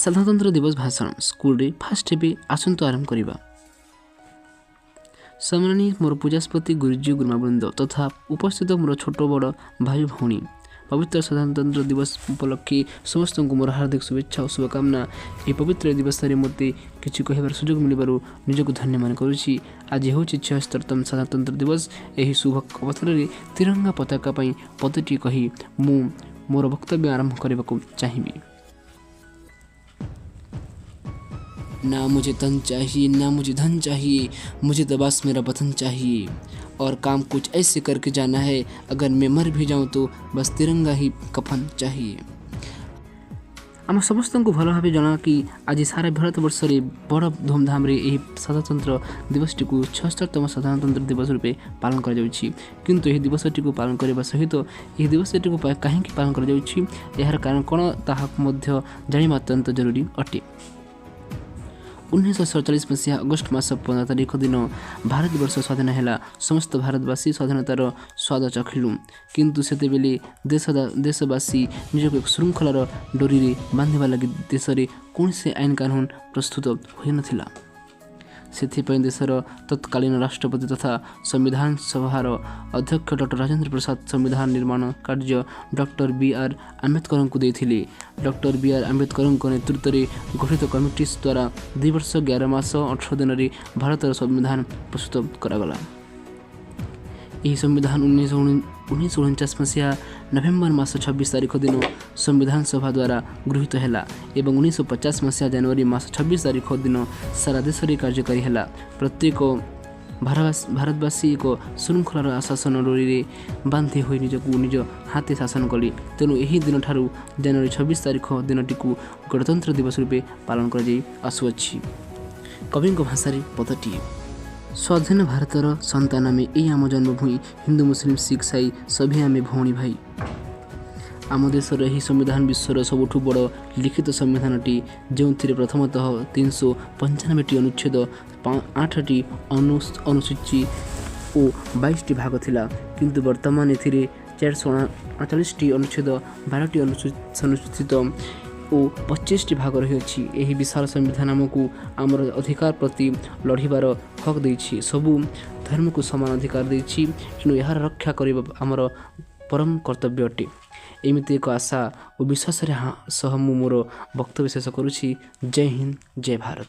ସାଧାରଣତନ୍ତ୍ର ଦିବସ ଭାଷଣ ସ୍କୁଲରେ ଫାଷ୍ଟ ହେବେ ଆସନ୍ତୁ ଆରମ୍ଭ କରିବା। ସମ୍ମାନୀ ମୋର ପୂଜାସ୍ପତି ଗୁରୁଜୀ ଗୁରୁମାବୃନ୍ଦ ତଥା ଉପସ୍ଥିତ ମୋର ଛୋଟ ବଡ଼ ଭାଇ ଭଉଣୀ, ପବିତ୍ର ସାଧାରଣତନ୍ତ୍ର ଦିବସ ଉପଲକ୍ଷେ ସମସ୍ତଙ୍କୁ ମୋର ହାର୍ଦ୍ଦିକ ଶୁଭେଚ୍ଛା ଓ ଶୁଭକାମନା। ଏହି ପବିତ୍ର ଦିବସରେ ମୋତେ କିଛି କହିବାର ସୁଯୋଗ ମିଳିବାରୁ ନିଜକୁ ଧନ୍ୟ ମନେ କରୁଛି। ଆଜି ହେଉଛି 76ତମ ସାଧାରଣତନ୍ତ୍ର ଦିବସ। ଏହି ଶୁଭ ଅବସରରେ ତିରଙ୍ଗା ପତାକା ପାଇଁ ପଦଟିଏ କହି ମୁଁ ମୋର ବକ୍ତବ୍ୟ ଆରମ୍ଭ କରିବାକୁ ଚାହିଁବି। ना मुझे तन चाहिए ना मुझे धन चाहिए, मुझे तो बस मेरा वतन चाहिए और काम कुछ ऐसे करके जाना है, अगर मैं मर भी जाऊँ तो बस तिरंगा ही कफन चाहिए। आम समस्त को भल भाव जना कि आज सारा भारत वर्षे बड़ धूमधाम यह साधारणतंत्र दिवस टी 76तम साधारणतंत्र दिवस रूपे पालन कर किंतु यह दिवस टी पालन करने सहित यह दिवस टी कहीं पालन कर यार कारण कौन ताहा जाना अत्यंत जरूरी अटे। 1947 मसीहा अगस्ट मास 15 तारिख दिन भारत वर्ष स्वाधीन है। समस्त भारतवासी स्वाधीनतार स्वाद चखिलु किंतु सेते बेले देशवासी निजक एक श्रृंखलार डोरी बांधिबा लगी देश में कौन से आईन कानून प्रस्तुत हो नथिला। सेथिपई देशर तत्कालीन राष्ट्रपति तथा संविधान सभार अध्यक्ष डॉक्टर राजेंद्र प्रसाद संविधान निर्माण कार्य डॉक्टर बी.आर. आंबेडकर को देथिले। Doctor B R. आंबेडकर नेतृत्व में गठित कमिटी द्वारा 2 वर्ष 11 मास 18 दिन में भारतर संविधान प्रस्तुत करागला। यह संविधान 1949 मसीहा नवेम्बर मास 26 तारिख दिन संविधान सभा द्वारा गृहीत है एवं 1950 मसीहा जनवरी मास 26 तारिख दिन सारा देश में कार्यकारी है। प्रत्येक भारतवासी एक श्रृंखलार आशासन डोरी बांधि हुई निजक निज हाथे शासन कले। तेणु यही दिन ठारू जनवरी 26 तारिख दिनटी गणतंत्र दिवस रूपे पालन कर आसुअछि। कवि भाषा पदटी स्वाधीन भारतर संतान आमे यही आम जन्मभूमि हिंदू मुस्लिम सिख साई सभी आमे भौणी भाई। आम देशर यही संविधान विश्वर सबुठु बड़ लिखित संविधानटी जो प्रथमतः 395टी अनुच्छेद 8टी अनुसूची और 22टी भाग थिला किंतु वर्तमान एथिरे 448टी अनुच्छेद 12टी अनुसूचित और 25टी भाग रही। यही विशाल संविधान आमको आमर अधिकार प्रति लड़िबार हक देछि, सबु धर्म को समान अधिकार देछि। तेणु यार रक्षा करबा आमर परम कर्तव्य अटे। एमिति एक आशा और विश्वास सह मोर वक्तव्य शेष करुछि। जय हिंद जय भारत।